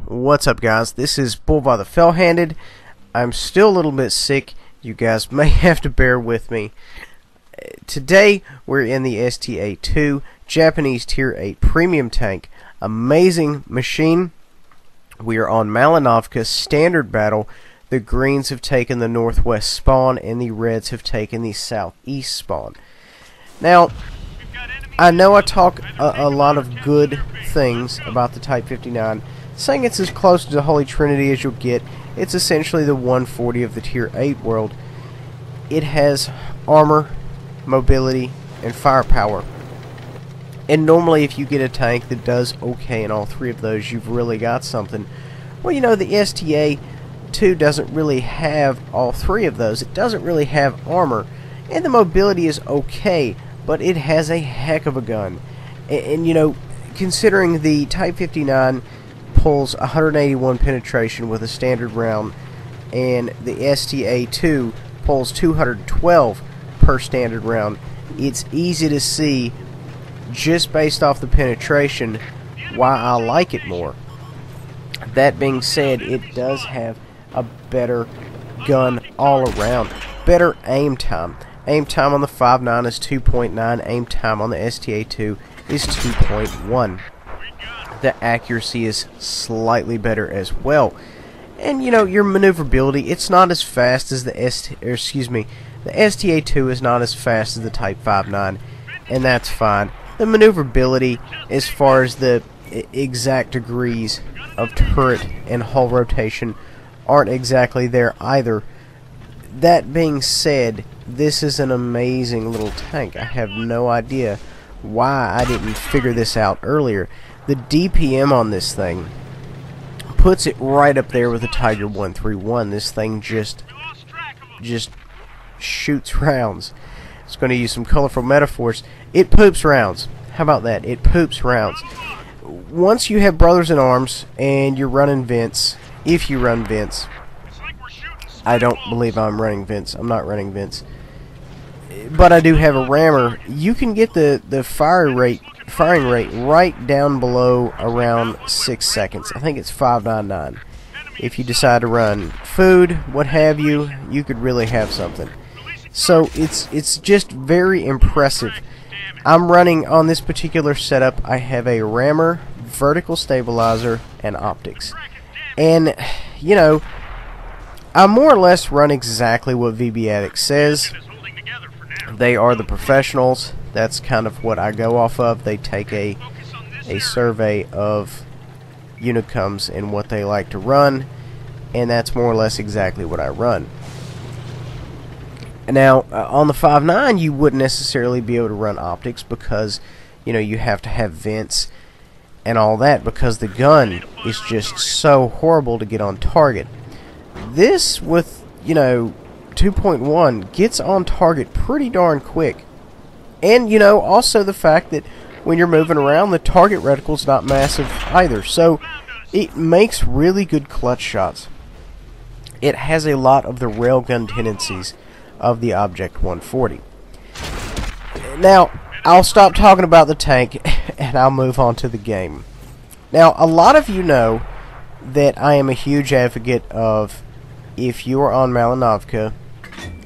What's up, guys? This is Bull by the Fell-Handed. I'm still a little bit sick. You guys may have to bear with me. Today we're in the STA-2 Japanese Tier 8 Premium Tank. Amazing machine. We are on Malinovka Standard Battle. The greens have taken the northwest spawn and the reds have taken the southeast spawn. Now, I know I talk a lot of good things about the Type 59, saying it's as close to the Holy Trinity as you'll get. It's essentially the 140 of the Tier 8 world. It has armor, mobility, and firepower. And normally if you get a tank that does okay in all three of those, you've really got something. Well, you know, the STA-2 doesn't really have all three of those. It doesn't really have armor, and the mobility is okay, but it has a heck of a gun. And you know, considering the Type 59 pulls 181 penetration with a standard round, and the STA-2 pulls 212 per standard round, it's easy to see, just based off the penetration, why I like it more. That being said, it does have a better gun all around. Better aim time. Aim time on the 5.9 is 2.9. Aim time on the STA-2 is 2.1. The accuracy is slightly better as well. And you know, your maneuverability, it's not as fast as the STA-2 is not as fast as the Type 59, and that's fine. The maneuverability, as far as the exact degrees of turret and hull rotation, aren't exactly there either. That being said, this is an amazing little tank. I have no idea why I didn't figure this out earlier. The DPM on this thing puts it right up there with the Tiger 131. This thing just shoots rounds. It's going to use some colorful metaphors. It poops rounds. How about that? It poops rounds. Once you have brothers in arms and you're running vents, if you run vents, I don't believe I'm running vents. I'm not running vents, but I do have a rammer. You can get the firing rate right down below around 6 seconds. I think it's 5.99. If you decide to run food, what have you, you could really have something. So it's just very impressive. I'm running on this particular setup. I have a rammer, vertical stabilizer, and optics. And you know, I more or less run exactly what VB Addict says. They are the professionals. That's kind of what I go off of. They take a survey of Unicums and what they like to run, and that's more or less exactly what I run. Now, on the 5.9, you wouldn't necessarily be able to run optics because, you know, you have to have vents and all that, because the gun is just so horrible to get on target. This, with, you know, 2.1, gets on target pretty darn quick. And, you know, also the fact that when you're moving around, the target reticle's not massive either. So, it makes really good clutch shots. It has a lot of the railgun tendencies of the Object 140. Now, I'll stop talking about the tank and I'll move on to the game. Now, a lot of you know that I am a huge advocate of, if you are on Malinovka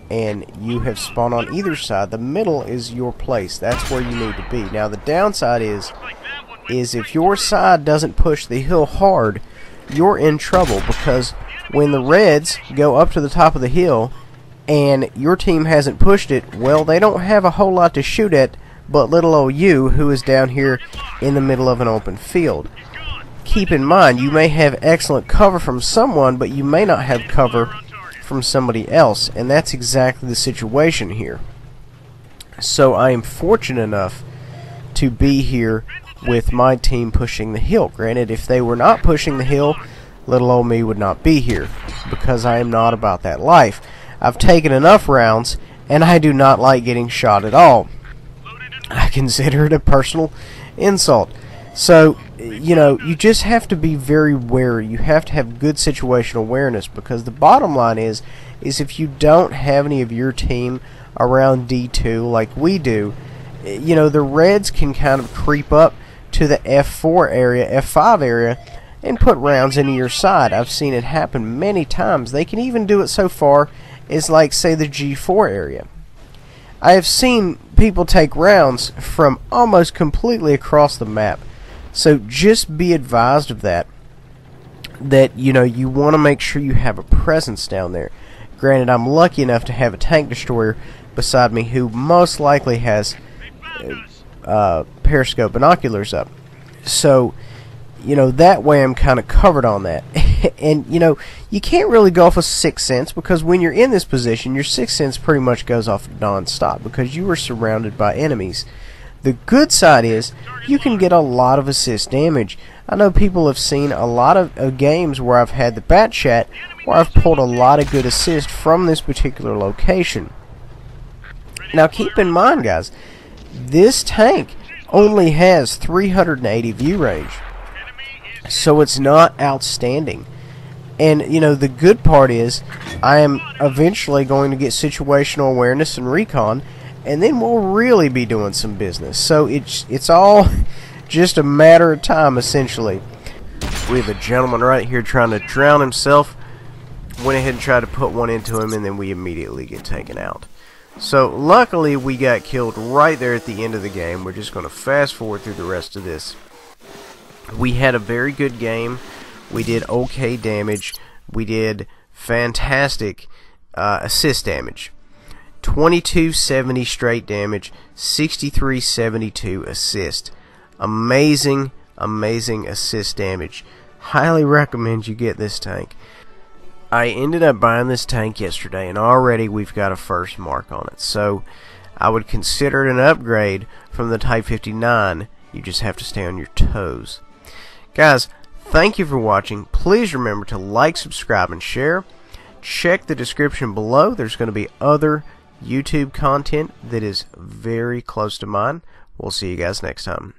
and you have spawned on either side, the middle is your place. That's where you need to be. Now, the downside is if your side doesn't push the hill hard, you're in trouble, because when the reds go up to the top of the hill and your team hasn't pushed it, well, they don't have a whole lot to shoot at but little old you, who is down here in the middle of an open field. Keep in mind, you may have excellent cover from someone, but you may not have cover from somebody else, and that's exactly the situation here. So I am fortunate enough to be here with my team pushing the hill. Granted, if they were not pushing the hill, little old me would not be here, because I am not about that life. I've taken enough rounds, and I do not like getting shot at all. I consider it a personal insult. So, you know, you just have to be very wary. You have to have good situational awareness, because the bottom line is if you don't have any of your team around D2 like we do, you know, the reds can kind of creep up to the F4 area, F5 area, and put rounds into your side. I've seen it happen many times. They can even do it so far as, like, say, the G4 area. I have seen people take rounds from almost completely across the map. So just be advised of that. That, you know, you want to make sure you have a presence down there. Granted, I'm lucky enough to have a tank destroyer beside me who most likely has periscope binoculars up. So, you know, that way I'm kind of covered on that. And, you know, you can't really go off of sixth sense, because when you're in this position, your sixth sense pretty much goes off non-stop because you are surrounded by enemies. The good side is you can get a lot of assist damage. I know people have seen a lot of games where I've had the bat chat where I've pulled a lot of good assist from this particular location. Now keep in mind, guys, this tank only has 380 view range. So it's not outstanding. And, you know, the good part is I am eventually going to get situational awareness and recon, and then we'll really be doing some business. So it's all just a matter of time, essentially. We have a gentleman right here trying to drown himself. Went ahead and tried to put one into him, and then we immediately get taken out. So luckily we got killed right there at the end of the game. We're just going to fast forward through the rest of this. We had a very good game. We did okay damage. We did fantastic assist damage. 2270 straight damage, 6372 assist. Amazing, amazing assist damage. Highly recommend you get this tank. I ended up buying this tank yesterday, and already we've got a first mark on it. So I would consider it an upgrade from the Type 59. You just have to stay on your toes. Guys, thank you for watching. Please remember to like, subscribe, and share. Check the description below. There's going to be other YouTube content that is very close to mine. We'll see you guys next time.